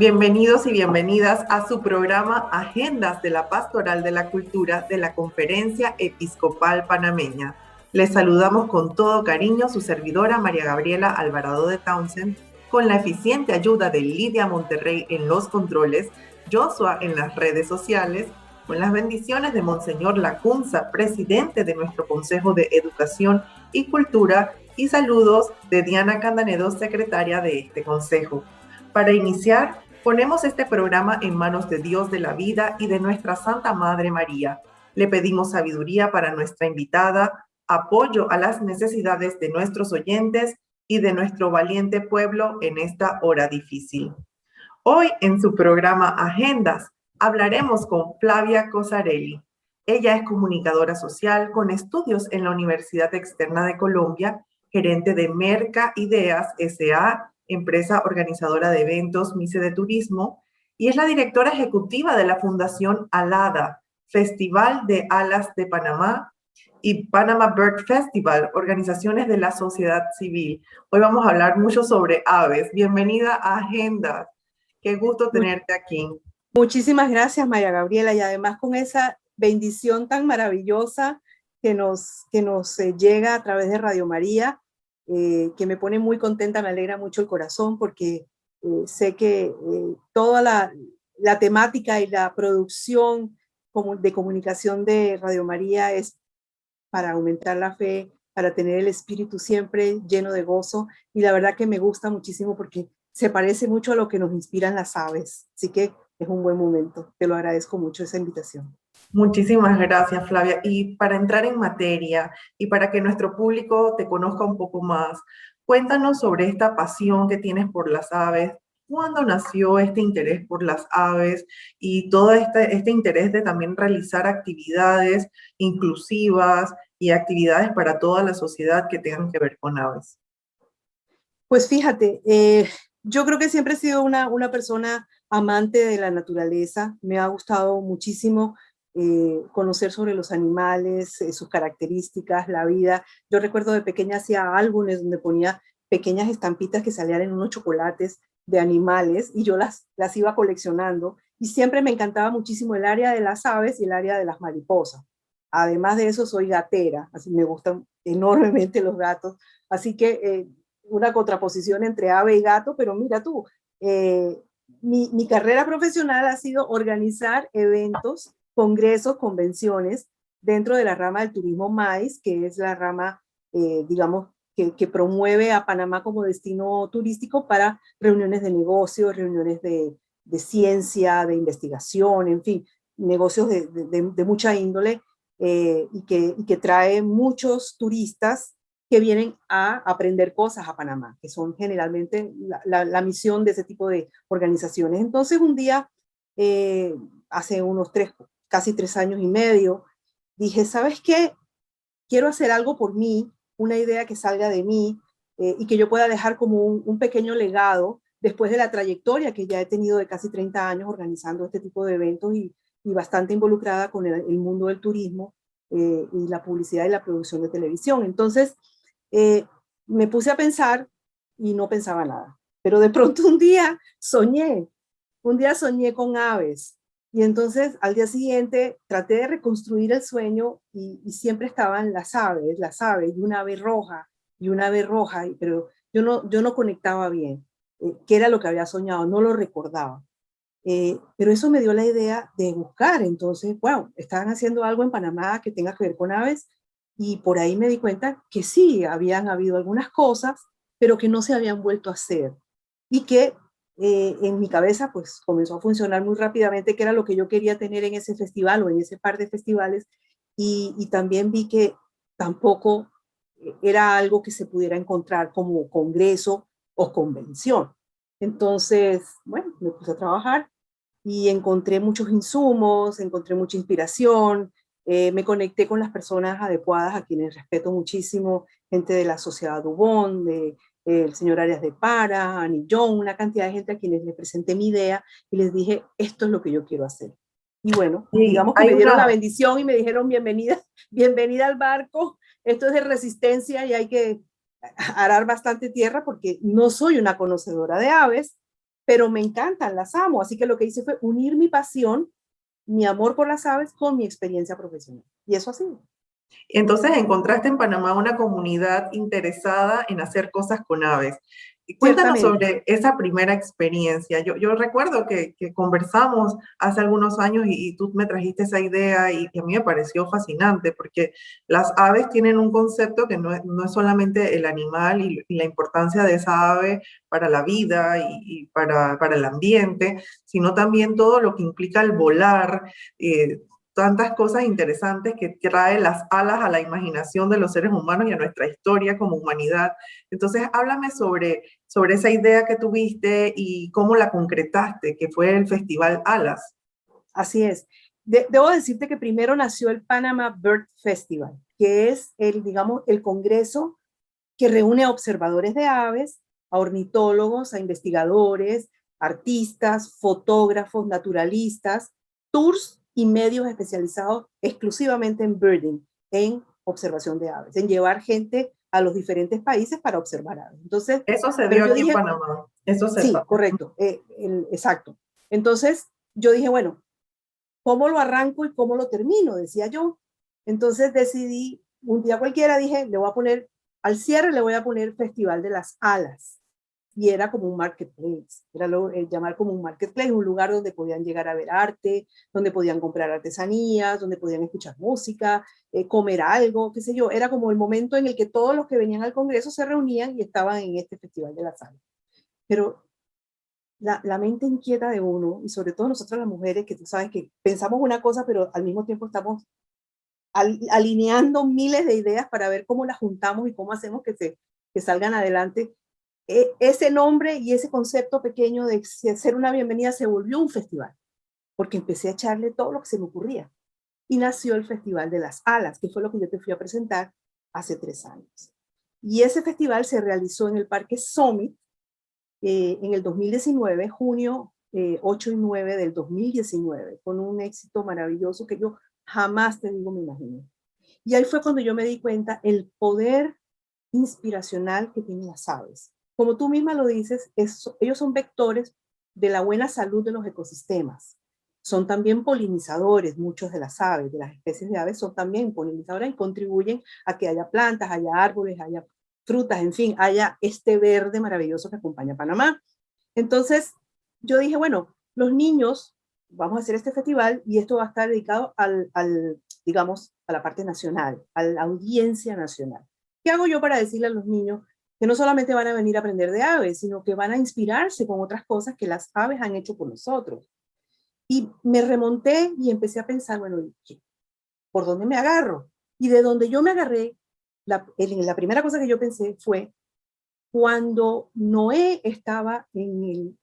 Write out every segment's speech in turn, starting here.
Bienvenidos y bienvenidas a su programa Agendas de la Pastoral de la Cultura de la Conferencia Episcopal Panameña. Les saludamos con todo cariño su servidora María Gabriela Alvarado de Townsend, con la eficiente ayuda de Lidia Monterrey en los controles, Joshua en las redes sociales, con las bendiciones de Monseñor Lacunza, presidente de nuestro Consejo de Educación y Cultura, y saludos de Diana Candanedo, secretaria de este consejo. Para iniciar, ponemos este programa en manos de Dios de la vida y de nuestra Santa Madre María. Le pedimos sabiduría para nuestra invitada, apoyo a las necesidades de nuestros oyentes y de nuestro valiente pueblo en esta hora difícil. Hoy en su programa Agendas hablaremos con Flavia Cosarelli. Ella es comunicadora social con estudios en la Universidad Externa de Colombia, gerente de Merca Ideas S.A., empresa organizadora de eventos Mise de Turismo, y es la directora ejecutiva de la Fundación Alada, Festival de Alas de Panamá, y Panama Bird Festival, organizaciones de la sociedad civil. Hoy vamos a hablar mucho sobre aves. Bienvenida a Agendas. Qué gusto tenerte aquí. Muchísimas gracias, María Gabriela, y además con esa bendición tan maravillosa que nos llega a través de Radio María, que me pone muy contenta, me alegra mucho el corazón, porque sé que toda la temática y la producción de comunicación de Radio María es para aumentar la fe, para tener el espíritu siempre lleno de gozo, y la verdad que me gusta muchísimo porque se parece mucho a lo que nos inspiran las aves, así que es un buen momento. Te lo agradezco mucho esa invitación. Muchísimas gracias, Flavia. Y para entrar en materia y para que nuestro público te conozca un poco más, cuéntanos sobre esta pasión que tienes por las aves. ¿Cuándo nació este interés por las aves y todo este interés de también realizar actividades inclusivas y actividades para toda la sociedad que tengan que ver con aves? Pues fíjate, yo creo que siempre he sido una persona amante de la naturaleza. Me ha gustado muchísimo conocer sobre los animales, sus características, la vida. Yo recuerdo de pequeña hacía álbumes donde ponía pequeñas estampitas que salían en unos chocolates de animales y yo las iba coleccionando, y siempre me encantaba muchísimo el área de las aves y el área de las mariposas. Además de eso, soy gatera, así me gustan enormemente los gatos. Así que una contraposición entre ave y gato, pero mira tú, mi carrera profesional ha sido organizar eventos, congresos, convenciones dentro de la rama del turismo MAIS, que es la rama, digamos, que promueve a Panamá como destino turístico para reuniones de negocios, reuniones de ciencia, de investigación, en fin, negocios de mucha índole, y que trae muchos turistas que vienen a aprender cosas a Panamá, que son generalmente la misión de ese tipo de organizaciones. Entonces un día, hace unos casi 3 años y medio, dije, ¿sabes qué? Quiero hacer algo por mí, una idea que salga de mí, y que yo pueda dejar como un pequeño legado después de la trayectoria que ya he tenido de casi 30 años organizando este tipo de eventos y bastante involucrada con el mundo del turismo, y la publicidad y la producción de televisión. Entonces, me puse a pensar y no pensaba nada. Pero de pronto un día soñé con aves. Y entonces al día siguiente traté de reconstruir el sueño y siempre estaban las aves, y una ave roja, pero yo no conectaba bien qué era lo que había soñado, no lo recordaba. Pero eso me dio la idea de buscar. Entonces, wow, estaban haciendo algo en Panamá que tenga que ver con aves, y por ahí me di cuenta que sí, habían habido algunas cosas, pero que no se habían vuelto a hacer, y que en mi cabeza pues comenzó a funcionar muy rápidamente qué era lo que yo quería tener en ese festival o en ese par de festivales, y también vi que tampoco era algo que se pudiera encontrar como congreso o convención. Entonces, bueno, me puse a trabajar y encontré muchos insumos, encontré mucha inspiración, me conecté con las personas adecuadas a quienes respeto muchísimo, gente de la Sociedad Dubón, el señor Arias de Para, Annie John, una cantidad de gente a quienes les presenté mi idea y les dije, esto es lo que yo quiero hacer. Y bueno, digamos que me dieron la bendición y me dijeron, bienvenida al barco, esto es de resistencia y hay que arar bastante tierra porque no soy una conocedora de aves, pero me encantan, las amo. Así que lo que hice fue unir mi pasión, mi amor por las aves con mi experiencia profesional. Y eso ha sido. Entonces encontraste en Panamá una comunidad interesada en hacer cosas con aves. Y cuéntanos Ciertamente. sobre esa primera experiencia. Yo recuerdo que conversamos hace algunos años y tú me trajiste esa idea y a mí me pareció fascinante porque las aves tienen un concepto que no es solamente el animal y la importancia de esa ave para la vida y para el ambiente, sino también todo lo que implica el volar, tantas cosas interesantes que trae las alas a la imaginación de los seres humanos y a nuestra historia como humanidad. Entonces, háblame sobre esa idea que tuviste y cómo la concretaste, que fue el Festival Alas. Así es. Debo decirte que primero nació el Panama Bird Festival, que es el, digamos, el congreso que reúne a observadores de aves, a ornitólogos, a investigadores, artistas, fotógrafos, naturalistas, tours y medios especializados exclusivamente en birding, en observación de aves, en llevar gente a los diferentes países para observar aves. Entonces, Eso se pero dio yo aquí en dije, Panamá, eso sí, sepa. correcto, exacto. Entonces, yo dije, bueno, ¿cómo lo arranco y cómo lo termino? Decía yo. Entonces decidí, un día cualquiera dije, le voy a poner, al cierre le voy a poner Festival de las Alas. Y era como un marketplace, era llamar como un marketplace, un lugar donde podían llegar a ver arte, donde podían comprar artesanías, donde podían escuchar música, comer algo, qué sé yo. Era como el momento en el que todos los que venían al Congreso se reunían y estaban en este Festival de las Alas. Pero la mente inquieta de uno, y sobre todo nosotras las mujeres, que tú sabes que pensamos una cosa, pero al mismo tiempo estamos alineando miles de ideas para ver cómo las juntamos y cómo hacemos que salgan adelante. Ese nombre y ese concepto pequeño de hacer una bienvenida se volvió un festival, porque empecé a echarle todo lo que se me ocurría. Y nació el Festival de las Alas, que fue lo que yo te fui a presentar hace 3 años. Y ese festival se realizó en el Parque Summit, en el 2019, junio 8 y 9 del 2019, con un éxito maravilloso que yo jamás, te digo, me imaginé. Y ahí fue cuando yo me di cuenta el poder inspiracional que tienen las aves. Como tú misma lo dices, ellos son vectores de la buena salud de los ecosistemas. Son también polinizadores, muchos de las aves, de las especies de aves son también polinizadores y contribuyen a que haya plantas, haya árboles, haya frutas, en fin, haya este verde maravilloso que acompaña a Panamá. Entonces, yo dije, bueno, los niños, vamos a hacer este festival y esto va a estar dedicado digamos, a la parte nacional, a la audiencia nacional. ¿Qué hago yo para decirle a los niños que no solamente van a venir a aprender de aves, sino que van a inspirarse con otras cosas que las aves han hecho por nosotros? Y me remonté y empecé a pensar, bueno, ¿por dónde me agarro? Y de donde yo me agarré, la primera cosa que yo pensé fue cuando Noé estaba en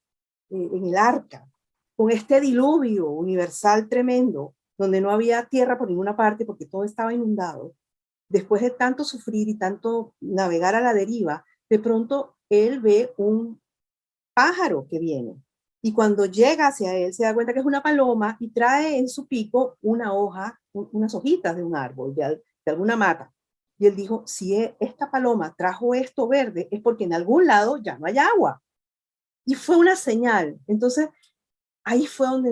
el arca, con este diluvio universal tremendo, donde no había tierra por ninguna parte porque todo estaba inundado. Después de tanto sufrir y tanto navegar a la deriva, de pronto él ve un pájaro que viene. Y cuando llega hacia él, se da cuenta que es una paloma y trae en su pico una hoja, unas hojitas de un árbol, de alguna mata. Y él dijo, si esta paloma trajo esto verde, es porque en algún lado ya no hay agua. Y fue una señal. Entonces, ahí fue donde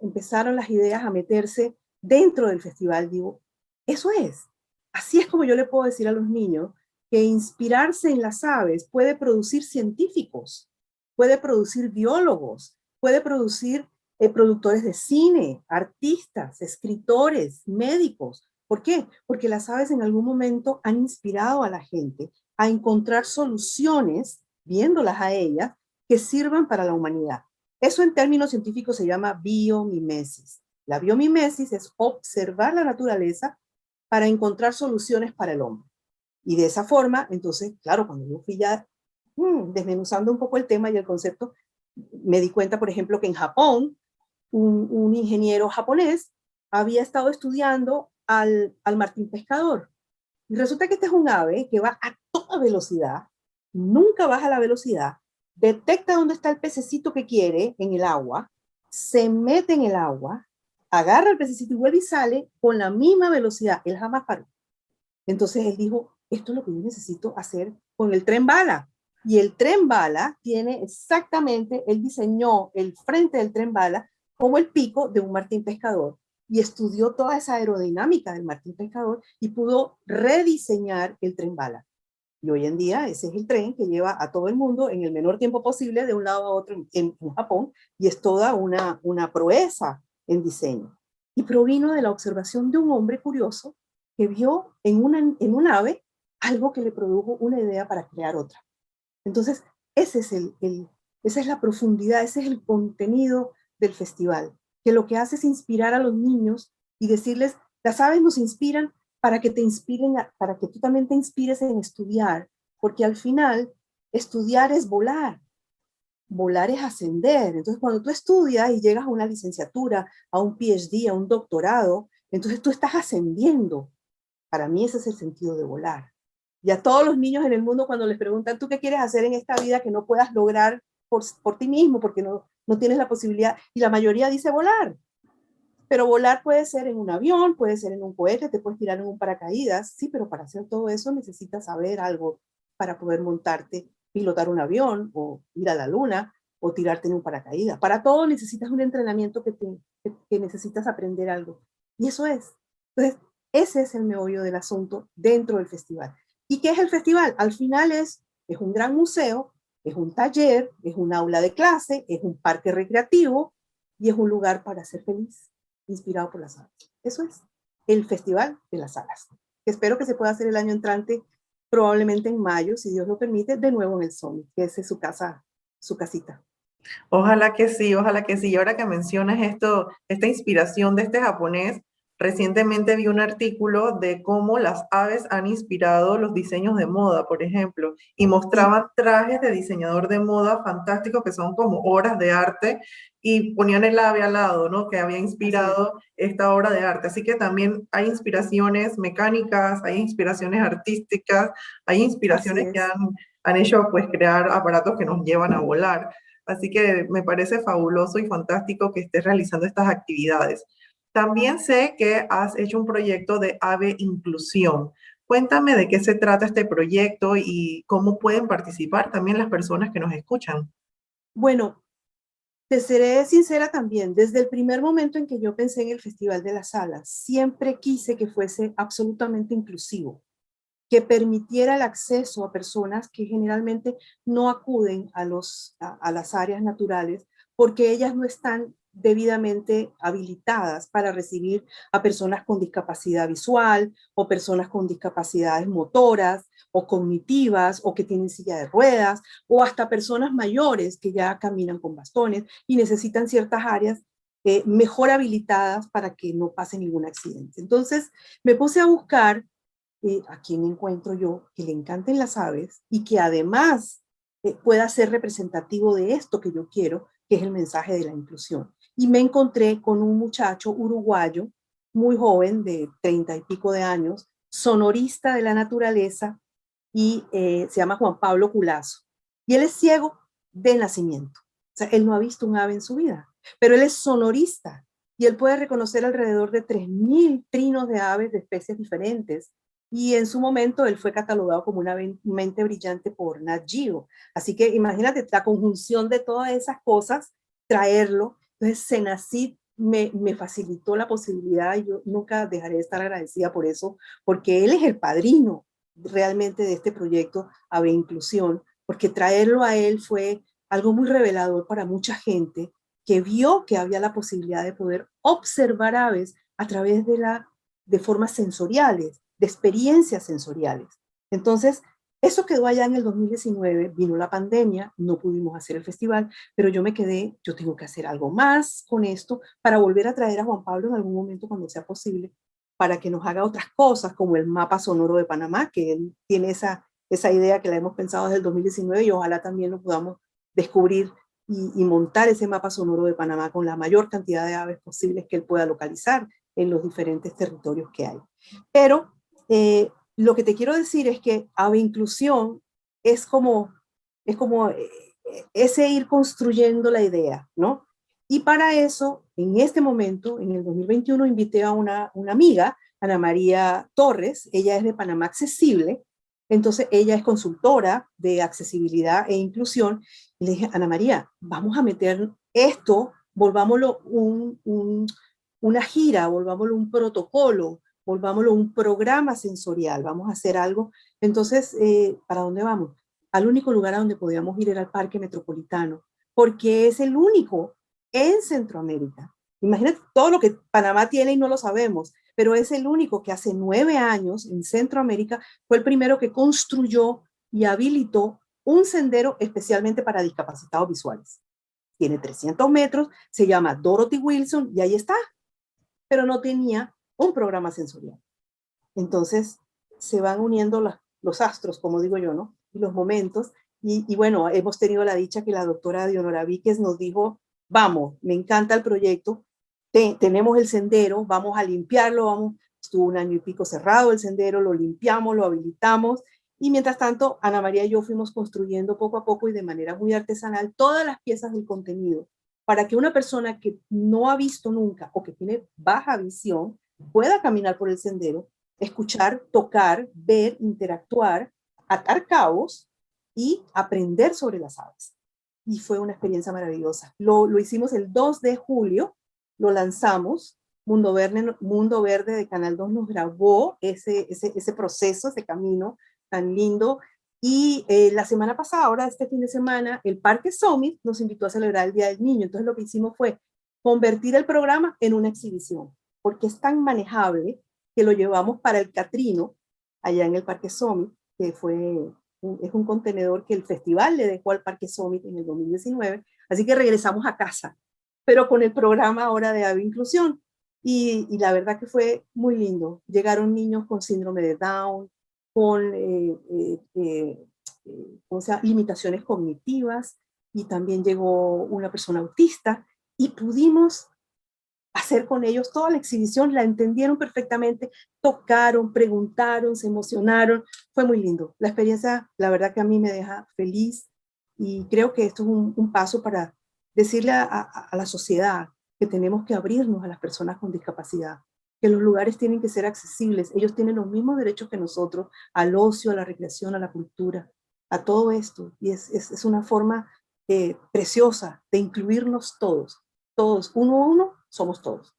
empezaron las ideas a meterse dentro del festival. Digo, eso es. Así es como yo le puedo decir a los niños que inspirarse en las aves puede producir científicos, puede producir biólogos, puede producir productores de cine, artistas, escritores, médicos. ¿Por qué? Porque las aves en algún momento han inspirado a la gente a encontrar soluciones, viéndolas a ellas, que sirvan para la humanidad. Eso en términos científicos se llama biomimesis. La biomimesis es observar la naturaleza para encontrar soluciones para el hombre. Y de esa forma, entonces, claro, cuando yo fui ya desmenuzando un poco el tema y el concepto, me di cuenta, por ejemplo, que en Japón, un ingeniero japonés había estado estudiando al martín pescador. Y resulta que este es un ave que va a toda velocidad, nunca baja la velocidad, detecta dónde está el pececito que quiere en el agua, se mete en el agua, agarra el pececito y vuelve y sale con la misma velocidad. Él jamás paró. Entonces él dijo, esto es lo que yo necesito hacer con el tren bala. Y el tren bala tiene exactamente, él diseñó el frente del tren bala como el pico de un martín pescador y estudió toda esa aerodinámica del martín pescador y pudo rediseñar el tren bala. Y hoy en día ese es el tren que lleva a todo el mundo en el menor tiempo posible de un lado a otro en Japón, y es toda una proeza en diseño. Y provino de la observación de un hombre curioso que vio en un ave algo que le produjo una idea para crear otra. Entonces, ese es esa es la profundidad, ese es el contenido del festival, que lo que hace es inspirar a los niños y decirles, las aves nos inspiran para que te inspiren, para que tú también te inspires en estudiar, porque al final estudiar es volar, volar es ascender. Entonces, cuando tú estudias y llegas a una licenciatura, a un PhD, a un doctorado, entonces tú estás ascendiendo. Para mí ese es el sentido de volar. Y a todos los niños en el mundo, cuando les preguntan, ¿tú qué quieres hacer en esta vida que no puedas lograr por ti mismo, porque no tienes la posibilidad? Y la mayoría dice volar. Pero volar puede ser en un avión, puede ser en un cohete, te puedes tirar en un paracaídas. Sí, pero para hacer todo eso necesitas saber algo para poder montarte, pilotar un avión o ir a la luna o tirarte en un paracaídas. Para todo necesitas un entrenamiento que necesitas aprender algo. Y eso es. Entonces, ese es el meollo del asunto dentro del festival. ¿Y qué es el festival? Al final es un gran museo, es un taller, es un aula de clase, es un parque recreativo y es un lugar para ser feliz, inspirado por las aves. Eso es el Festival de las Alas. Espero que se pueda hacer el año entrante, probablemente en mayo, si Dios lo permite, de nuevo en el Sony, que esa es su casa, su casita. Ojalá que sí, ojalá que sí. Y ahora que mencionas esto, esta inspiración de este japonés, recientemente vi un artículo de cómo las aves han inspirado los diseños de moda, por ejemplo, y Sí, mostraban trajes de diseñador de moda fantásticos que son como obras de arte y ponían el ave al lado, ¿no? Que había así es. inspirado esta obra de arte. Así que también hay inspiraciones mecánicas, hay inspiraciones artísticas, hay Así inspiraciones que es. han hecho pues crear aparatos que nos llevan a volar. Así que me parece fabuloso y fantástico que estés realizando estas actividades. También sé que has hecho un proyecto de ave inclusión. Cuéntame de qué se trata este proyecto y cómo pueden participar también las personas que nos escuchan. Bueno, te seré sincera también, desde el primer momento en que yo pensé en el Festival de las Alas, siempre quise que fuese absolutamente inclusivo, que permitiera el acceso a personas que generalmente no acuden a las áreas naturales porque ellas no están debidamente habilitadas para recibir a personas con discapacidad visual o personas con discapacidades motoras o cognitivas o que tienen silla de ruedas o hasta personas mayores que ya caminan con bastones y necesitan ciertas áreas mejor habilitadas para que no pase ningún accidente. Entonces me puse a buscar a quién encuentro yo que le encanten las aves y que además pueda ser representativo de esto que yo quiero, que es el mensaje de la inclusión. Y me encontré con un muchacho uruguayo, muy joven, de 30 y pico de años, sonorista de la naturaleza, y se llama Juan Pablo Culazo. Y él es ciego de nacimiento. O sea, él no ha visto un ave en su vida, pero él es sonorista y él puede reconocer alrededor de 3.000 trinos de aves de especies diferentes, y en su momento él fue catalogado como una mente brillante por Nat Geo. Así que imagínate la conjunción de todas esas cosas, traerlo. Entonces Senacid me facilitó la posibilidad y yo nunca dejaré de estar agradecida por eso, porque él es el padrino realmente de este proyecto Ave Inclusión, porque traerlo a él fue algo muy revelador para mucha gente que vio que había la posibilidad de poder observar aves a través de formas sensoriales, de experiencias sensoriales. Entonces, eso quedó allá en el 2019, vino la pandemia, no pudimos hacer el festival, pero yo me quedé, yo tengo que hacer algo más con esto para volver a traer a Juan Pablo en algún momento cuando sea posible, para que nos haga otras cosas, como el mapa sonoro de Panamá, que él tiene esa idea que la hemos pensado desde el 2019 y ojalá también lo podamos descubrir y montar ese mapa sonoro de Panamá con la mayor cantidad de aves posibles que él pueda localizar en los diferentes territorios que hay. Pero lo que te quiero decir es que ave inclusión es como, es como ese ir construyendo la idea, ¿no? Y para eso, en este momento, en el 2021, invité a una amiga, Ana María Torres, ella es de Panamá Accesible, Entonces ella es consultora de accesibilidad e inclusión y le dije, Ana María, vamos a meter esto, volvámoslo una gira, volvámoslo un protocolo, volvámoslo un programa sensorial, vamos a hacer algo. Entonces, ¿para dónde vamos? Al único lugar a donde podíamos ir era al Parque Metropolitano, porque es el único en Centroamérica. Imagínate todo lo que Panamá tiene y no lo sabemos, pero es el único que hace 9 años en Centroamérica fue el primero que construyó y habilitó un sendero especialmente para discapacitados visuales. Tiene 300 metros, se llama Dorothy Wilson y ahí está, pero no tenía un programa sensorial. Entonces se van uniendo los astros, como digo yo, ¿no? Y los momentos. Y bueno, hemos tenido la dicha que la doctora Dionora Víquez nos dijo, vamos, me encanta el proyecto, tenemos el sendero, vamos a limpiarlo, vamos, estuvo 1 año y pico cerrado el sendero, lo limpiamos, lo habilitamos, y mientras tanto, Ana María y yo fuimos construyendo poco a poco y de manera muy artesanal todas las piezas del contenido, para que una persona que no ha visto nunca o que tiene baja visión pueda caminar por el sendero, escuchar, tocar, ver, interactuar, atar cabos y aprender sobre las aves. Y fue una experiencia maravillosa. Lo hicimos el 2 de julio, lo lanzamos, Mundo Verde de Canal 2 nos grabó ese proceso, ese camino tan lindo. Y la semana pasada, ahora este fin de semana, el Parque Summit nos invitó a celebrar el Día del Niño. Entonces lo que hicimos fue convertir el programa en una exhibición, porque es tan manejable que lo llevamos para el Catrino, allá en el Parque Summit, que es un contenedor que el festival le dejó al Parque Summit en el 2019, así que regresamos a casa, pero con el programa ahora de Ave Inclusión. Y la verdad que fue muy lindo. Llegaron niños con síndrome de Down, con o sea, limitaciones cognitivas, y también llegó una persona autista, y pudimos hacer con ellos toda la exhibición, la entendieron perfectamente, tocaron, preguntaron, se emocionaron, fue muy lindo. La experiencia, la verdad que a mí me deja feliz, y creo que esto es un paso para decirle a la sociedad que tenemos que abrirnos a las personas con discapacidad, que los lugares tienen que ser accesibles, ellos tienen los mismos derechos que nosotros, al ocio, a la recreación, a la cultura, a todo esto, y es una forma preciosa de incluirnos todos, todos, uno a uno, somos todos.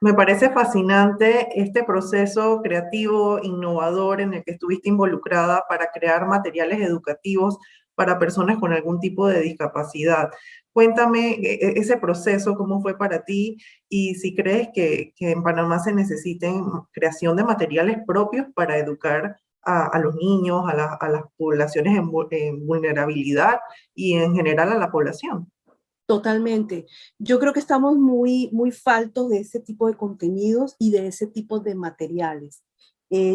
Me parece fascinante este proceso creativo, innovador en el que estuviste involucrada para crear materiales educativos para personas con algún tipo de discapacidad. Cuéntame ese proceso, cómo fue para ti y si crees que en Panamá se necesiten creación de materiales propios para educar a los niños, a las poblaciones en vulnerabilidad y en general a la población. Totalmente. Yo creo que estamos muy faltos de ese tipo de contenidos y de ese tipo de materiales.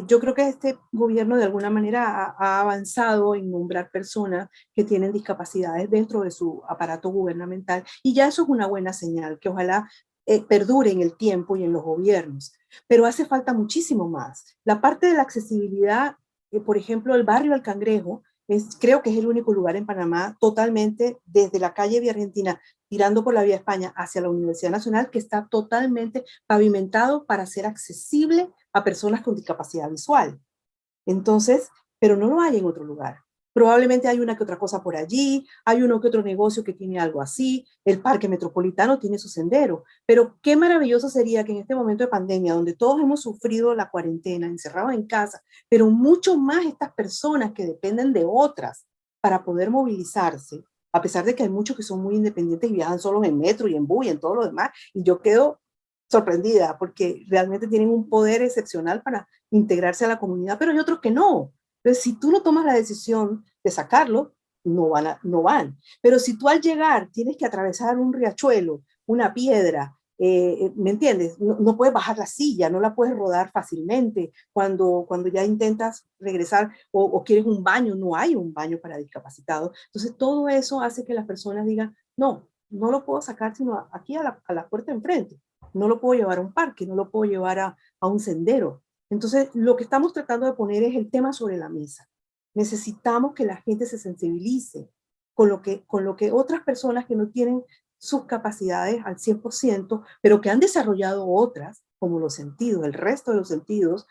Yo creo que este gobierno de alguna manera ha avanzado en nombrar personas que tienen discapacidades dentro de su aparato gubernamental, y ya eso es una buena señal, que ojalá perdure en el tiempo y en los gobiernos. Pero hace falta muchísimo más. La parte de la accesibilidad, por ejemplo, el barrio El Cangrejo, creo que es el único lugar en Panamá totalmente desde la calle Vía Argentina tirando por la Vía España hacia la Universidad Nacional, que está totalmente pavimentado para ser accesible a personas con discapacidad visual. Entonces, pero no lo hay en otro lugar. Probablemente hay una que otra cosa por allí, hay uno que otro negocio que tiene algo así, el Parque Metropolitano tiene su sendero, pero qué maravilloso sería que en este momento de pandemia, donde todos hemos sufrido la cuarentena, encerrados en casa, pero mucho más estas personas que dependen de otras para poder movilizarse, a pesar de que hay muchos que son muy independientes y viajan solos en metro y en bus y en todo lo demás, y yo quedo sorprendida porque realmente tienen un poder excepcional para integrarse a la comunidad, pero hay otros que no. Entonces, si tú no tomas la decisión de sacarlo, no van. Pero si tú al llegar tienes que atravesar un riachuelo, una piedra, ¿me entiendes? No puedes bajar la silla, no la puedes rodar fácilmente. Cuando ya intentas regresar o quieres un baño, no hay un baño para discapacitados. Entonces, todo eso hace que las personas digan, no lo puedo sacar sino aquí a la puerta enfrente. No lo puedo llevar a un parque, no lo puedo llevar a un sendero. Entonces, lo que estamos tratando de poner es el tema sobre la mesa. Necesitamos que la gente se sensibilice con lo que otras personas que no tienen sus capacidades al 100%, pero que han desarrollado otras, como los sentidos, el resto de los sentidos,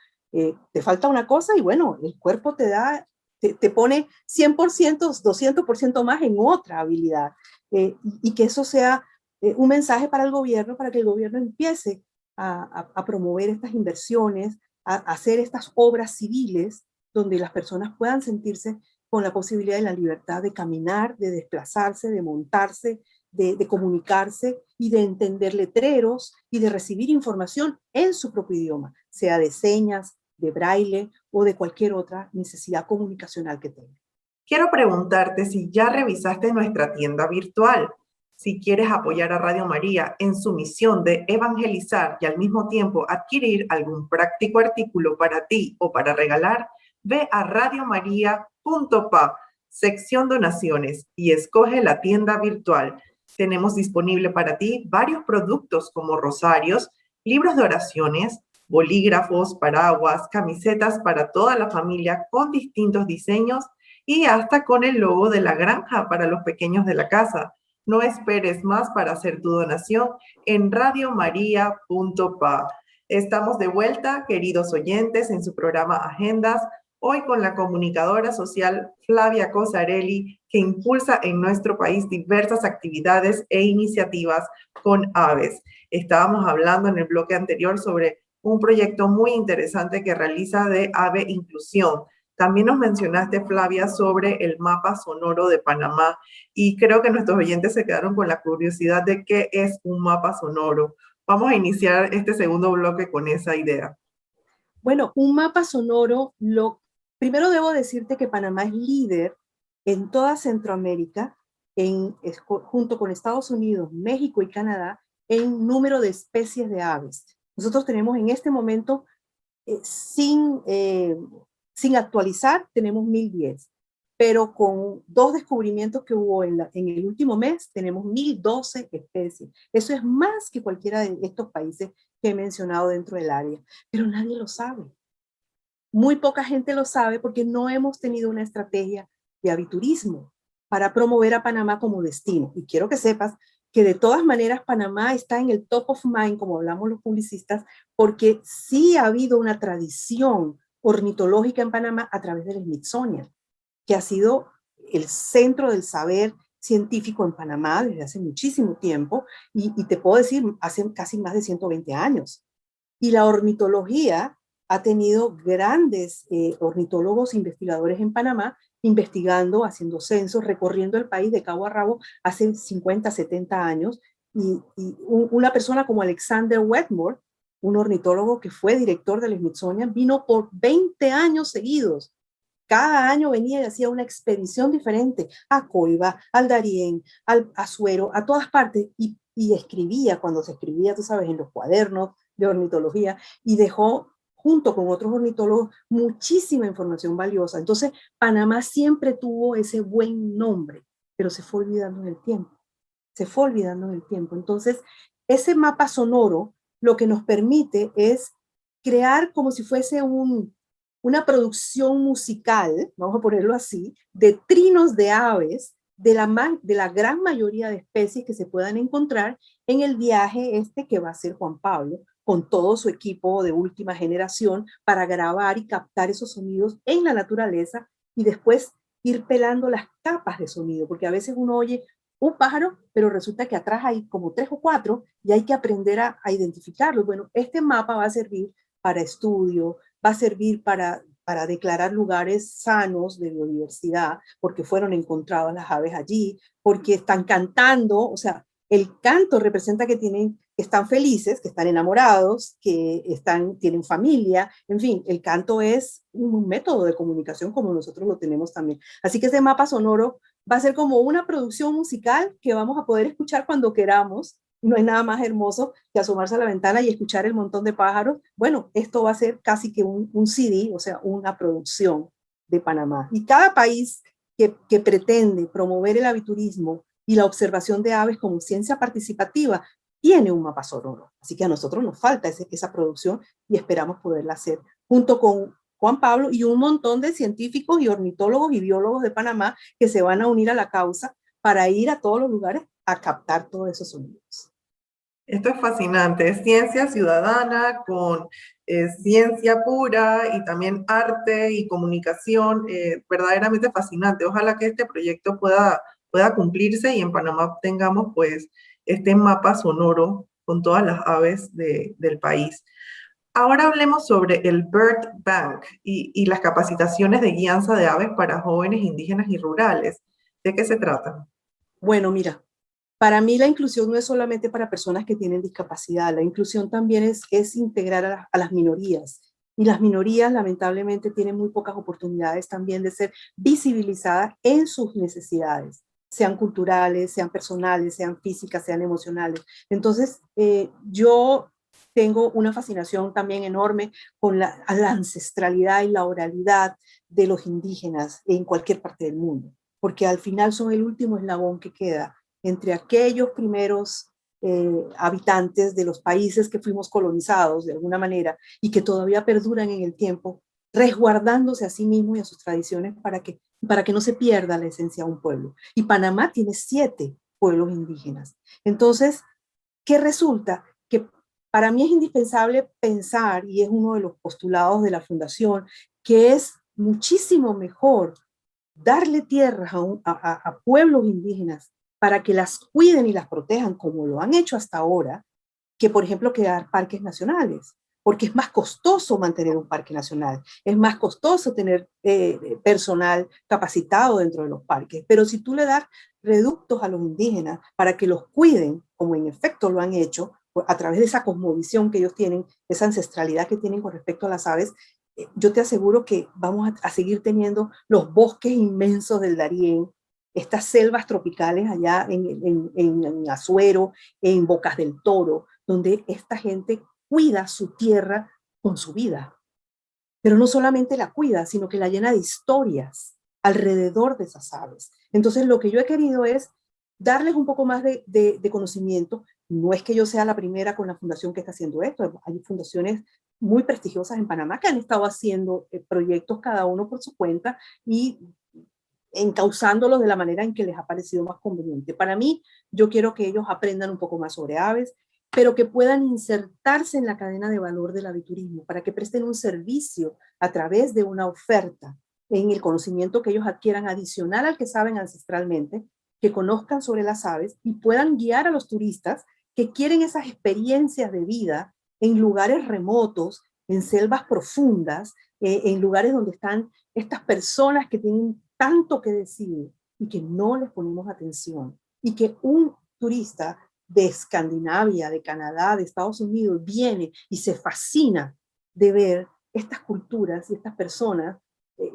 Te falta una cosa y bueno, el cuerpo te pone 100%, 200% más en otra habilidad. Y que eso sea un mensaje para el gobierno, para que el gobierno empiece a promover estas inversiones, a hacer estas obras civiles donde las personas puedan sentirse con la posibilidad de la libertad de caminar, de desplazarse, de montarse, de comunicarse y de entender letreros y de recibir información en su propio idioma, sea de señas, de braille o de cualquier otra necesidad comunicacional que tenga. Quiero preguntarte si ya revisaste nuestra tienda virtual. Si quieres apoyar a Radio María en su misión de evangelizar y al mismo tiempo adquirir algún práctico artículo para ti o para regalar, ve a radiomaria.pa, sección donaciones, y escoge la tienda virtual. Tenemos disponible para ti varios productos como rosarios, libros de oraciones, bolígrafos, paraguas, camisetas para toda la familia con distintos diseños y hasta con el logo de la granja para los pequeños de la casa. No esperes más para hacer tu donación en radiomaria.pa. Estamos de vuelta, queridos oyentes, en su programa Agendas, hoy con la comunicadora social Flavia Cosarelli, que impulsa en nuestro país diversas actividades e iniciativas con aves. Estábamos hablando en el bloque anterior sobre un proyecto muy interesante que realiza de Ave Inclusión. También nos mencionaste, Flavia, sobre el mapa sonoro de Panamá, y creo que nuestros oyentes se quedaron con la curiosidad de qué es un mapa sonoro. Vamos a iniciar este segundo bloque con esa idea. Bueno, un mapa sonoro, primero debo decirte que Panamá es líder en toda Centroamérica, junto con Estados Unidos, México y Canadá, en número de especies de aves. Nosotros tenemos en este momento, sin actualizar, tenemos 1010, pero con 2 descubrimientos que hubo en el último mes, tenemos 1012 especies. Eso es más que cualquiera de estos países que he mencionado dentro del área, pero nadie lo sabe. Muy poca gente lo sabe porque no hemos tenido una estrategia de aviturismo para promover a Panamá como destino. Y quiero que sepas que de todas maneras Panamá está en el top of mind, como hablamos los publicistas, porque sí ha habido una tradición ornitológica en Panamá a través del Smithsonian, que ha sido el centro del saber científico en Panamá desde hace muchísimo tiempo, y te puedo decir, hace casi más de 120 años. Y la ornitología ha tenido grandes ornitólogos investigadores en Panamá, investigando, haciendo censos, recorriendo el país de cabo a rabo hace 50, 70 años. Y una persona como Alexander Wetmore, un ornitólogo que fue director del Smithsonian, vino por 20 años seguidos. Cada año venía y hacía una expedición diferente a Coiba, al Darién, al Azuero, a todas partes, y escribía, cuando se escribía, tú sabes, en los cuadernos de ornitología, y dejó, junto con otros ornitólogos, muchísima información valiosa. Entonces, Panamá siempre tuvo ese buen nombre, pero se fue olvidando en el tiempo. Se fue olvidando en el tiempo. Entonces, ese mapa sonoro lo que nos permite es crear como si fuese una producción musical, vamos a ponerlo así, de trinos de aves de la gran mayoría de especies que se puedan encontrar en el viaje que va a hacer Juan Pablo, con todo su equipo de última generación para grabar y captar esos sonidos en la naturaleza y después ir pelando las capas de sonido, porque a veces uno oye un pájaro, pero resulta que atrás hay como 3 o 4 y hay que aprender a identificarlos. Bueno, este mapa va a servir para estudio, va a servir para declarar lugares sanos de biodiversidad, porque fueron encontradas las aves allí, porque están cantando, o sea, el canto representa que están felices, que están enamorados, que tienen familia, en fin, el canto es un método de comunicación como nosotros lo tenemos también. Así que ese mapa sonoro va a ser como una producción musical que vamos a poder escuchar cuando queramos. No hay nada más hermoso que asomarse a la ventana y escuchar el montón de pájaros. Bueno, esto va a ser casi que un CD, o sea, una producción de Panamá. Y cada país que pretende promover el aviturismo y la observación de aves como ciencia participativa tiene un mapa sonoro. Así que a nosotros nos falta esa producción y esperamos poderla hacer junto con Juan Pablo y un montón de científicos y ornitólogos y biólogos de Panamá que se van a unir a la causa para ir a todos los lugares a captar todos esos sonidos. Esto es fascinante, es ciencia ciudadana con ciencia pura y también arte y comunicación, verdaderamente fascinante. Ojalá que este proyecto pueda cumplirse y en Panamá tengamos pues este mapa sonoro con todas las aves del país. Ahora hablemos sobre el Bird Bank y las capacitaciones de guianza de aves para jóvenes indígenas y rurales. ¿De qué se trata? Bueno, mira, para mí la inclusión no es solamente para personas que tienen discapacidad, la inclusión también es integrar a las minorías. Y las minorías lamentablemente tienen muy pocas oportunidades también de ser visibilizadas en sus necesidades, sean culturales, sean personales, sean físicas, sean emocionales. Entonces, yo tengo una fascinación también enorme con la ancestralidad y la oralidad de los indígenas en cualquier parte del mundo, porque al final son el último eslabón que queda entre aquellos primeros habitantes de los países que fuimos colonizados de alguna manera y que todavía perduran en el tiempo, resguardándose a sí mismos y a sus tradiciones para que no se pierda la esencia de un pueblo. Y Panamá tiene 7 pueblos indígenas. Entonces, ¿qué resulta? Que para mí es indispensable pensar, y es uno de los postulados de la Fundación, que es muchísimo mejor darle tierras a pueblos indígenas para que las cuiden y las protejan como lo han hecho hasta ahora, que por ejemplo crear parques nacionales, porque es más costoso mantener un parque nacional, es más costoso tener personal capacitado dentro de los parques, pero si tú le das reductos a los indígenas para que los cuiden, como en efecto lo han hecho, a través de esa cosmovisión que ellos tienen, esa ancestralidad que tienen con respecto a las aves, yo te aseguro que vamos a seguir teniendo los bosques inmensos del Darién, estas selvas tropicales allá en Azuero, en Bocas del Toro, donde esta gente cuida su tierra con su vida. Pero no solamente la cuida, sino que la llena de historias alrededor de esas aves. Entonces, lo que yo he querido es darles un poco más de conocimiento. No es que yo sea la primera con la fundación que está haciendo esto. Hay fundaciones muy prestigiosas en Panamá que han estado haciendo proyectos cada uno por su cuenta y encauzándolos de la manera en que les ha parecido más conveniente. Para mí, yo quiero que ellos aprendan un poco más sobre aves, pero que puedan insertarse en la cadena de valor del aviturismo, para que presten un servicio a través de una oferta en el conocimiento que ellos adquieran adicional al que saben ancestralmente, que conozcan sobre las aves y puedan guiar a los turistas que quieren esas experiencias de vida en lugares remotos, en selvas profundas, en lugares donde están estas personas que tienen tanto que decir y que no les ponemos atención. Y que un turista de Escandinavia, de Canadá, de Estados Unidos, viene y se fascina de ver estas culturas y estas personas eh,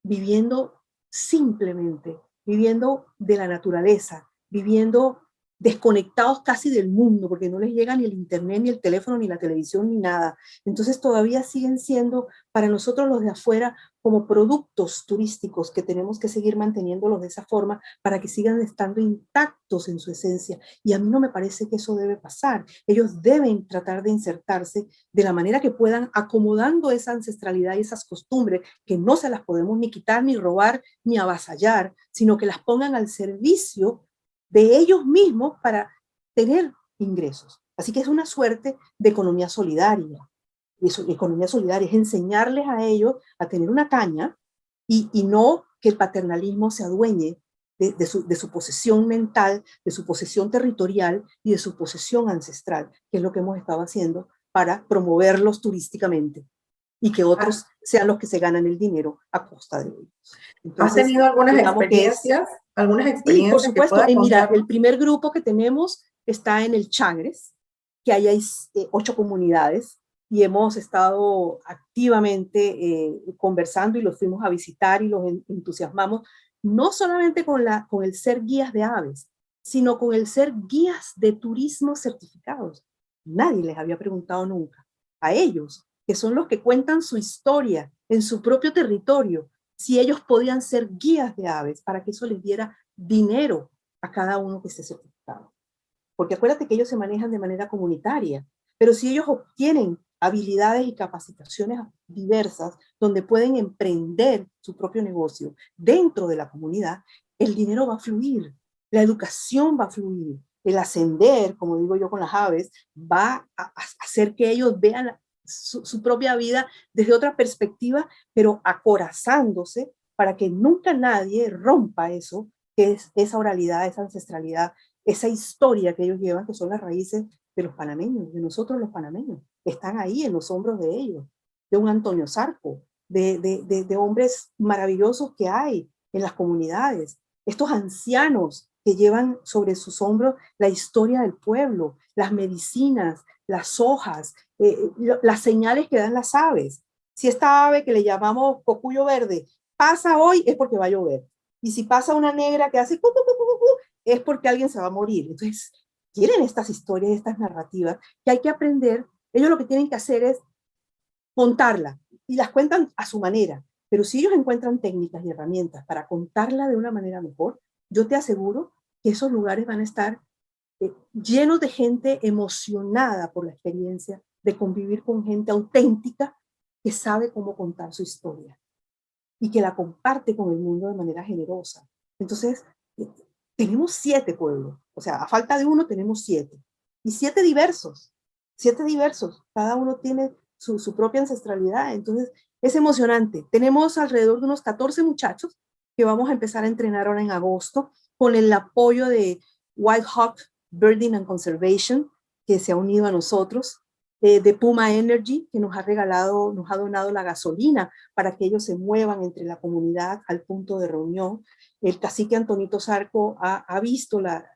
viviendo simplemente, viviendo de la naturaleza, viviendo desconectados casi del mundo, porque no les llega ni el internet, ni el teléfono, ni la televisión, ni nada. Entonces todavía siguen siendo para nosotros los de afuera como productos turísticos que tenemos que seguir manteniéndolos de esa forma para que sigan estando intactos en su esencia. Y a mí no me parece que eso debe pasar. Ellos deben tratar de insertarse de la manera que puedan, acomodando esa ancestralidad y esas costumbres que no se las podemos ni quitar, ni robar, ni avasallar, sino que las pongan al servicio de ellos mismos para tener ingresos. Así que es una suerte de economía solidaria. Y eso, economía solidaria es enseñarles a ellos a tener una caña y no que el paternalismo se adueñe de su posesión mental, de su posesión territorial y de su posesión ancestral, que es lo que hemos estado haciendo para promoverlos turísticamente y que otros sean los que se ganan el dinero a costa de ellos. ¿Has Entonces, tenido algunas digamos que es experiencias? ¿Algunas sí, por experiencias que supuesto. puedas Mira, el contarnos? primer grupo que tenemos está en el Chagres, que ahí hay 8 comunidades y hemos estado activamente conversando y los fuimos a visitar y los entusiasmamos, no solamente con el ser guías de aves, sino con el ser guías de turismo certificados. Nadie les había preguntado nunca a ellos, que son los que cuentan su historia en su propio territorio, si ellos podían ser guías de aves para que eso les diera dinero a cada uno que esté certificado. Porque acuérdate que ellos se manejan de manera comunitaria, pero si ellos obtienen habilidades y capacitaciones diversas donde pueden emprender su propio negocio dentro de la comunidad, el dinero va a fluir, la educación va a fluir, el ascender, como digo yo con las aves, va a hacer que ellos vean su propia vida desde otra perspectiva, pero acorazándose para que nunca nadie rompa eso, que es esa oralidad, esa ancestralidad, esa historia que ellos llevan, que son las raíces de los panameños, de nosotros los panameños. Están ahí en los hombros de ellos, de un Antonio Zarco, de hombres maravillosos que hay en las comunidades, estos ancianos que llevan sobre sus hombros la historia del pueblo, las medicinas, las hojas, las señales que dan las aves. Si esta ave que le llamamos cocuyo verde pasa hoy es porque va a llover. Y si pasa una negra que hace cu, cu, cu, cu, cu, es porque alguien se va a morir. Entonces, quieren estas historias, estas narrativas que hay que aprender. Ellos lo que tienen que hacer es contarla y las cuentan a su manera. Pero si ellos encuentran técnicas y herramientas para contarla de una manera mejor, yo te aseguro que esos lugares van a estar llenos de gente emocionada por la experiencia de convivir con gente auténtica que sabe cómo contar su historia y que la comparte con el mundo de manera generosa. Entonces, tenemos 7 pueblos, o sea, a falta de uno tenemos 7, y 7 diversos, cada uno tiene su propia ancestralidad, entonces es emocionante. Tenemos alrededor de unos 14 muchachos que vamos a empezar a entrenar ahora en agosto con el apoyo de White Hawk Birding and Conservation, que se ha unido a nosotros, de Puma Energy, que nos ha donado la gasolina para que ellos se muevan entre la comunidad al punto de reunión. El cacique Antonito Zarco ha visto la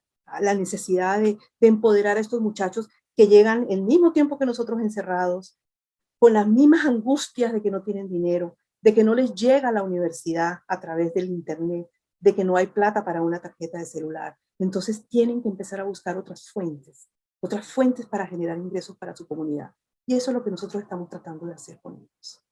necesidad de empoderar a estos muchachos que llegan el mismo tiempo que nosotros encerrados, con las mismas angustias de que no tienen dinero, de que no les llega a la universidad a través del internet, de que no hay plata para una tarjeta de celular. Entonces tienen que empezar a buscar otras fuentes para generar ingresos para su comunidad. Y eso es lo que nosotros estamos tratando de hacer con ellos.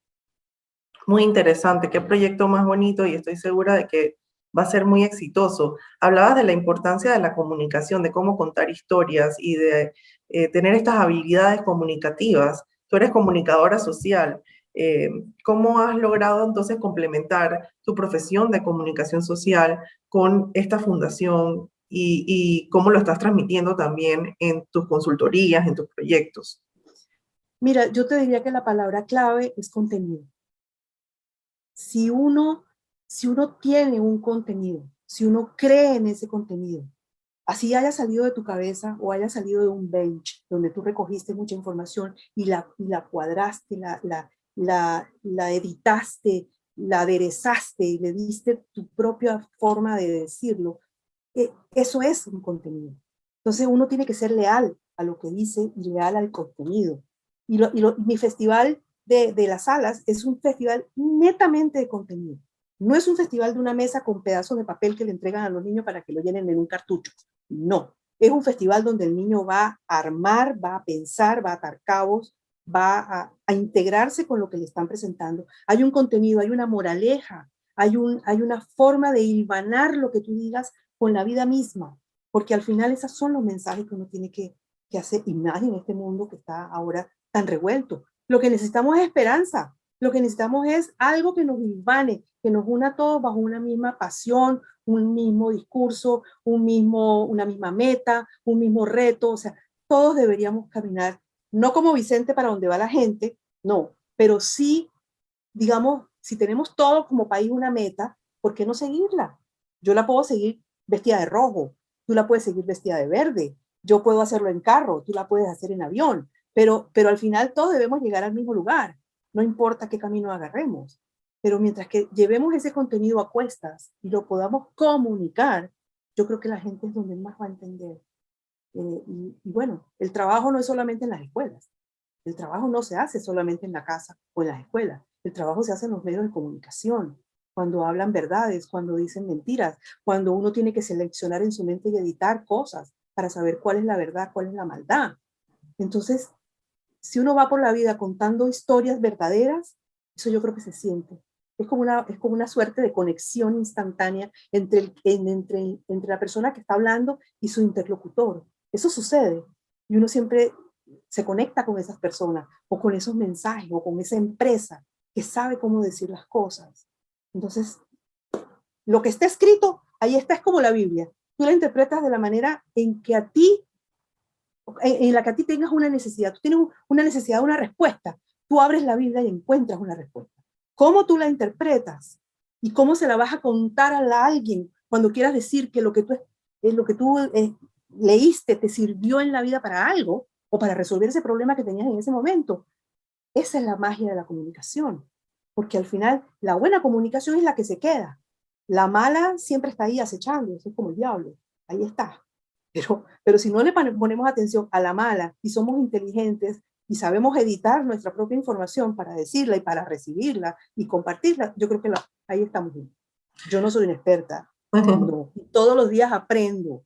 Muy interesante, qué proyecto más bonito y estoy segura de que va a ser muy exitoso. Hablabas de la importancia de la comunicación, de cómo contar historias y de tener estas habilidades comunicativas. Tú eres comunicadora social. ¿Cómo has logrado entonces complementar tu profesión de comunicación social con esta fundación y cómo lo estás transmitiendo también en tus consultorías, en tus proyectos? Mira, yo te diría que la palabra clave es contenido. Si uno tiene un contenido, si uno cree en ese contenido, así haya salido de tu cabeza o haya salido de un bench donde tú recogiste mucha información y la cuadraste, la editaste, la aderezaste y le diste tu propia forma de decirlo, eso es un contenido. Entonces uno tiene que ser leal a lo que dice y leal al contenido. Mi festival de las salas es un festival netamente de contenido. No es un festival de una mesa con pedazos de papel que le entregan a los niños para que lo llenen en un cartucho. No, es un festival donde el niño va a armar, va a pensar, va a atar cabos, va a integrarse con lo que le están presentando. Hay un contenido, hay una moraleja, hay una forma de hilvanar lo que tú digas con la vida misma, porque al final esos son los mensajes que uno tiene que hacer, y más en este mundo que está ahora tan revuelto. Lo que necesitamos es esperanza, lo que necesitamos es algo que nos hilvane, que nos una a todos bajo una misma pasión, un mismo discurso, una misma meta, un mismo reto. O sea, todos deberíamos caminar, no como Vicente para donde va la gente, no, pero sí, digamos, si tenemos todos como país una meta, ¿por qué no seguirla? Yo la puedo seguir vestida de rojo, tú la puedes seguir vestida de verde, yo puedo hacerlo en carro, tú la puedes hacer en avión, pero al final todos debemos llegar al mismo lugar, no importa qué camino agarremos. Pero mientras que llevemos ese contenido a cuestas y lo podamos comunicar, yo creo que la gente es donde más va a entender. Y bueno, el trabajo no es solamente en las escuelas, el trabajo no se hace solamente en la casa o en las escuelas, el trabajo se hace en los medios de comunicación, cuando hablan verdades, cuando dicen mentiras, cuando uno tiene que seleccionar en su mente y editar cosas para saber cuál es la verdad, cuál es la maldad. Entonces, si uno va por la vida contando historias verdaderas, eso yo creo que se siente. Es como una suerte de conexión instantánea entre la persona que está hablando y su interlocutor. Eso sucede. Y uno siempre se conecta con esas personas, o con esos mensajes, o con esa empresa que sabe cómo decir las cosas. Entonces, lo que está escrito, ahí está, es como la Biblia. Tú la interpretas de la manera en la que a ti tengas una necesidad. Tú tienes una necesidad, una respuesta. tú abres la Biblia y encuentras una respuesta. ¿Cómo tú la interpretas? ¿Y cómo se la vas a contar a alguien cuando quieras decir que lo que tú leíste te sirvió en la vida para algo o para resolver ese problema que tenías en ese momento? Esa es la magia de la comunicación, porque al final la buena comunicación es la que se queda. La mala siempre está ahí acechando, eso es como el diablo, ahí está. Pero si no le ponemos atención a la mala y somos inteligentes y sabemos editar nuestra propia información para decirla y para recibirla y compartirla, yo creo que ahí estamos bien. Yo no soy una experta, no. Todos los días aprendo,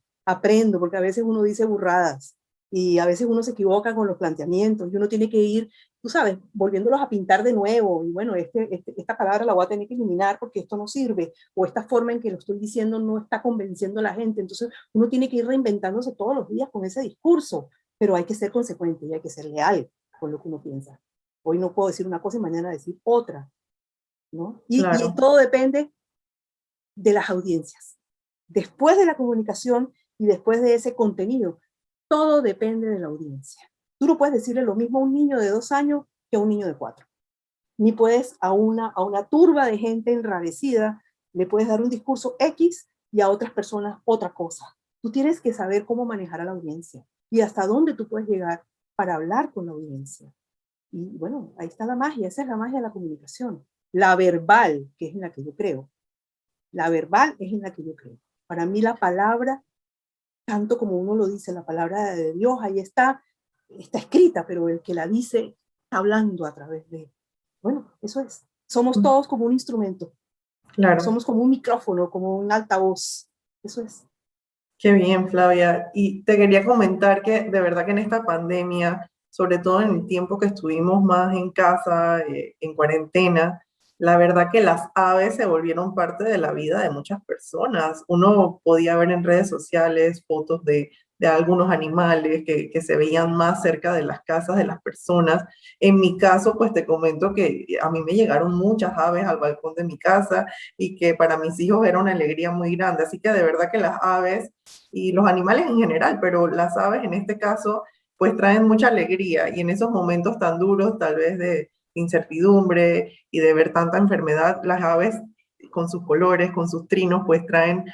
porque a veces uno dice burradas y a veces uno se equivoca con los planteamientos y uno tiene que ir, tú sabes, volviéndolos a pintar de nuevo. Y bueno, esta palabra la voy a tener que eliminar porque esto no sirve, o esta forma en que lo estoy diciendo no está convenciendo a la gente. Entonces uno tiene que ir reinventándose todos los días con ese discurso, pero hay que ser consecuente y hay que ser leal con lo que uno piensa. Hoy no puedo decir una cosa y mañana decir otra, ¿no? Y Claro. todo depende de las audiencias. Después de la comunicación y después de ese contenido, todo depende de la audiencia. Tú no puedes decirle lo mismo a un niño de 2 años que a un niño de 4. Ni puedes a una turba de gente enrarecida, le puedes dar un discurso X y a otras personas otra cosa. Tú tienes que saber cómo manejar a la audiencia y hasta dónde tú puedes llegar para hablar con la audiencia. Y bueno, ahí está la magia, esa es la magia de la comunicación. La verbal, que es en la que yo creo. La verbal es en la que yo creo. Para mí la palabra, tanto como uno lo dice, la palabra de Dios, ahí está escrita, pero el que la dice está hablando a través de... Bueno, eso es. Somos todos como un instrumento. Claro. Somos como un micrófono, como un altavoz. Eso es. Qué bien, Flavia. Y te quería comentar que de verdad que en esta pandemia, sobre todo en el tiempo que estuvimos más en casa, en cuarentena, la verdad que las aves se volvieron parte de la vida de muchas personas. Uno podía ver en redes sociales fotos de algunos animales que se veían más cerca de las casas de las personas. En mi caso, pues te comento que a mí me llegaron muchas aves al balcón de mi casa y que para mis hijos era una alegría muy grande. Así que de verdad que las aves y los animales en general, pero las aves en este caso, pues traen mucha alegría y en esos momentos tan duros, tal vez de incertidumbre y de ver tanta enfermedad, las aves con sus colores, con sus trinos, pues traen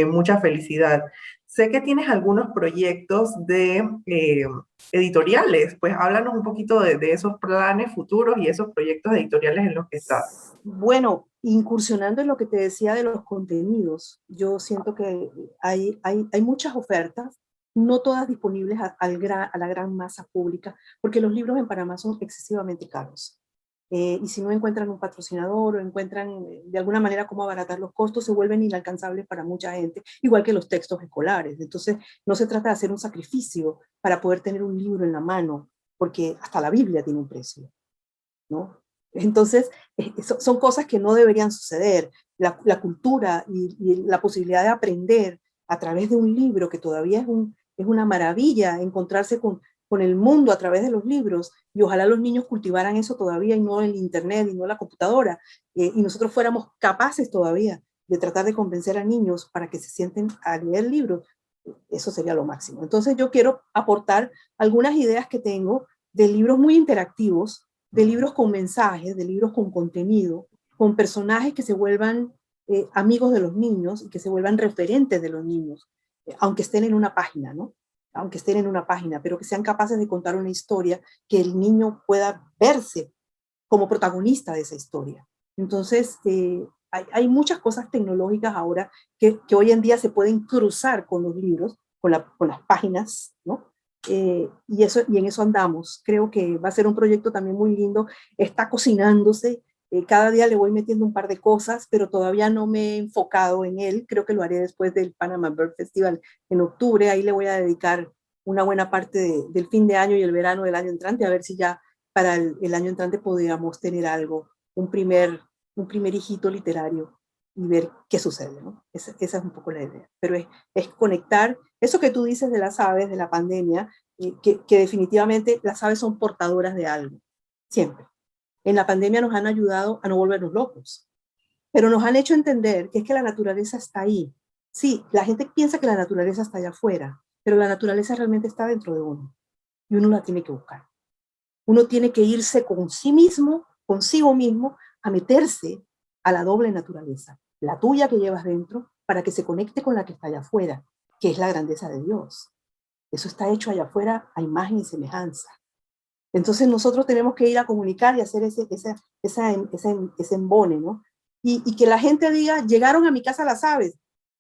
mucha felicidad. Sé que tienes algunos proyectos de editoriales, pues háblanos un poquito de esos planes futuros y esos proyectos editoriales en los que estás. Bueno, incursionando en lo que te decía de los contenidos, yo siento que hay muchas ofertas, no todas disponibles a la gran masa pública, porque los libros en Panamá son excesivamente caros. Y si no encuentran un patrocinador o encuentran de alguna manera cómo abaratar los costos, se vuelven inalcanzables para mucha gente, igual que los textos escolares. Entonces, no se trata de hacer un sacrificio para poder tener un libro en la mano, porque hasta la Biblia tiene un precio, ¿no? Entonces, son cosas que no deberían suceder. La cultura y la posibilidad de aprender a través de un libro, que todavía es una maravilla encontrarse con el mundo a través de los libros, y ojalá los niños cultivaran eso todavía y no el internet y no la computadora, y nosotros fuéramos capaces todavía de tratar de convencer a niños para que se sienten a leer libros, eso sería lo máximo. Entonces yo quiero aportar algunas ideas que tengo de libros muy interactivos, de libros con mensajes, de libros con contenido, con personajes que se vuelvan amigos de los niños y que se vuelvan referentes de los niños, aunque estén en una página, ¿no? Aunque estén en una página, pero que sean capaces de contar una historia que el niño pueda verse como protagonista de esa historia. Entonces, hay muchas cosas tecnológicas ahora que hoy en día se pueden cruzar con los libros, con las páginas, ¿no? Y en eso andamos. Creo que va a ser un proyecto también muy lindo. Está cocinándose. Cada día le voy metiendo un par de cosas, pero todavía no me he enfocado en él. Creo que lo haré después del Panama Bird Festival en octubre. Ahí le voy a dedicar una buena parte del fin de año y el verano del año entrante, a ver si ya para el año entrante podríamos tener algo, un primer hijito literario y ver qué sucede, ¿no? Esa es un poco la idea. Pero es conectar eso que tú dices de las aves, de la pandemia, que definitivamente las aves son portadoras de algo, siempre. En la pandemia nos han ayudado a no volvernos locos, pero nos han hecho entender que es que la naturaleza está ahí. Sí, la gente piensa que la naturaleza está allá afuera, pero la naturaleza realmente está dentro de uno y uno la tiene que buscar. Uno tiene que irse con sí mismo, consigo mismo, a meterse a la doble naturaleza, la tuya que llevas dentro, para que se conecte con la que está allá afuera, que es la grandeza de Dios. Eso está hecho allá afuera a imagen y semejanza. Entonces nosotros tenemos que ir a comunicar y hacer ese embone, ¿no? Y que la gente diga, llegaron a mi casa las aves.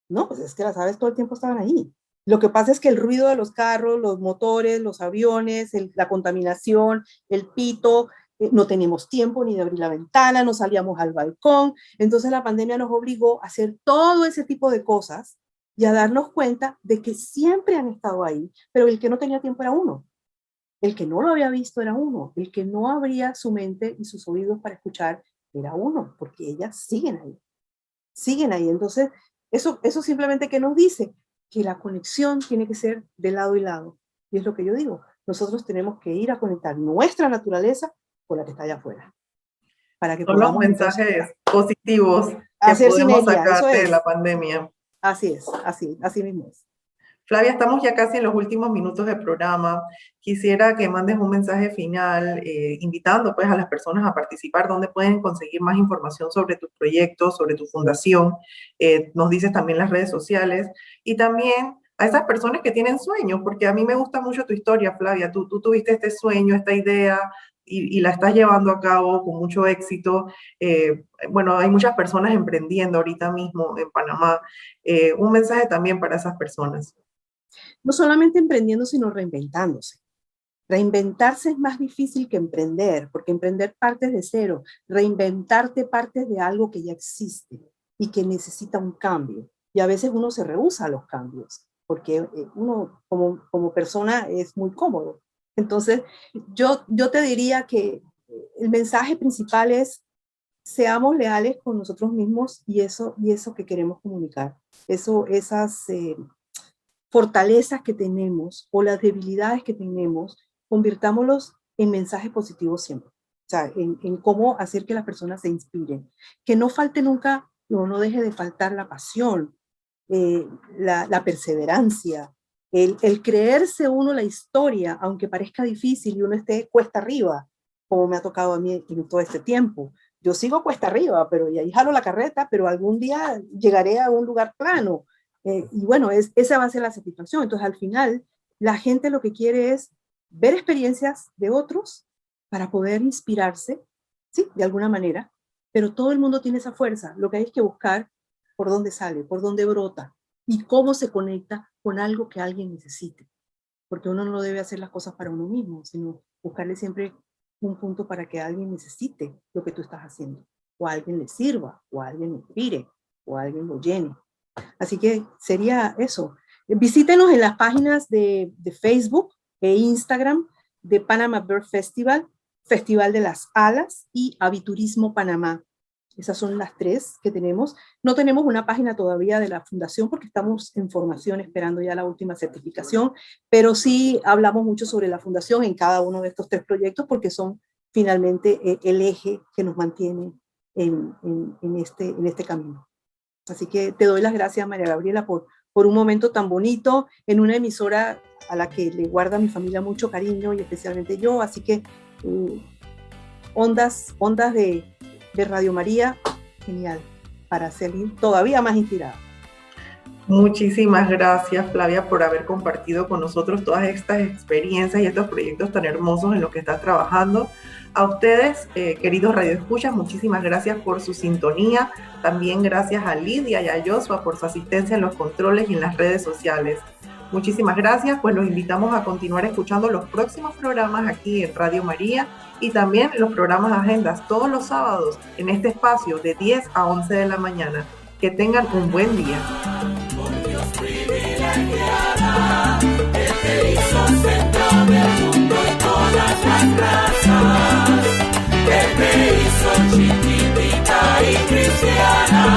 No, pues es que las aves todo el tiempo estaban ahí. Lo que pasa es que el ruido de los carros, los motores, los aviones, la contaminación, el pito, no teníamos tiempo ni de abrir la ventana, no salíamos al balcón. Entonces la pandemia nos obligó a hacer todo ese tipo de cosas y a darnos cuenta de que siempre han estado ahí, pero el que no tenía tiempo era uno. El que no lo había visto era uno. El que no abría su mente y sus oídos para escuchar era uno, porque ellas siguen ahí. Siguen ahí. Entonces, eso simplemente que nos dice que la conexión tiene que ser de lado y lado. Y es lo que yo digo. Nosotros tenemos que ir a conectar nuestra naturaleza con la que está allá afuera. Para que Son los podamos mensajes entonces positivos que hacer podemos sinergia, sacar de la pandemia. Así es, así mismo es. Flavia, estamos ya casi en los últimos minutos del programa. Quisiera que mandes un mensaje final invitando pues a las personas a participar, donde pueden conseguir más información sobre tus proyectos, sobre tu fundación. Nos dices también las redes sociales y también a esas personas que tienen sueños, porque a mí me gusta mucho tu historia, Flavia. Tú tuviste este sueño, esta idea y la estás llevando a cabo con mucho éxito. Bueno, hay muchas personas emprendiendo ahorita mismo en Panamá. Un mensaje también para esas personas. No solamente emprendiendo, sino reinventándose. Reinventarse es más difícil que emprender, porque emprender partes de cero. Reinventarte partes de algo que ya existe y que necesita un cambio. Y a veces uno se rehúsa a los cambios, porque uno como persona es muy cómodo. Entonces, yo te diría que el mensaje principal es: seamos leales con nosotros mismos y eso que queremos comunicar. Esas fortalezas que tenemos o las debilidades que tenemos, convirtámoslos en mensajes positivos siempre. O sea, en cómo hacer que las personas se inspiren. Que no falte nunca, no deje de faltar la pasión, la perseverancia, el creerse uno la historia, aunque parezca difícil y uno esté cuesta arriba, como me ha tocado a mí en todo este tiempo. Yo sigo cuesta arriba, pero y ahí jalo la carreta, pero algún día llegaré a un lugar plano. Y bueno, esa va a ser la satisfacción. Entonces, al final, la gente lo que quiere es ver experiencias de otros para poder inspirarse, ¿sí? De alguna manera, pero todo el mundo tiene esa fuerza. Lo que hay es que buscar por dónde sale, por dónde brota y cómo se conecta con algo que alguien necesite. Porque uno no debe hacer las cosas para uno mismo, sino buscarle siempre un punto para que alguien necesite lo que tú estás haciendo, o a alguien le sirva, o a alguien le inspire, o a alguien lo llene. Así que sería eso. Visítenos en las páginas de Facebook e Instagram de Panama Bird Festival, Festival de las Alas y Aviturismo Panamá. Esas son las tres que tenemos. No tenemos una página todavía de la fundación porque estamos en formación esperando ya la última certificación, pero sí hablamos mucho sobre la fundación en cada uno de estos tres proyectos porque son finalmente el eje que nos mantiene en este camino. Así que te doy las gracias, María Gabriela, por un momento tan bonito en una emisora a la que le guarda mi familia mucho cariño y especialmente yo. Así que ondas de Radio María, genial, para salir todavía más inspirada. Muchísimas gracias, Flavia, por haber compartido con nosotros todas estas experiencias y estos proyectos tan hermosos en los que estás trabajando. A ustedes, queridos radioescuchas, muchísimas gracias por su sintonía. También gracias a Lidia y a Joshua por su asistencia en los controles y en las redes sociales. Muchísimas gracias, pues los invitamos a continuar escuchando los próximos programas aquí en Radio María y también los programas Agendas todos los sábados en este espacio de 10 a 11 de la mañana. Que tengan un buen día. Por Dios privilegiada, el que hizo centro del mundo y todas las razas, el que hizo chiquitita y cristiana.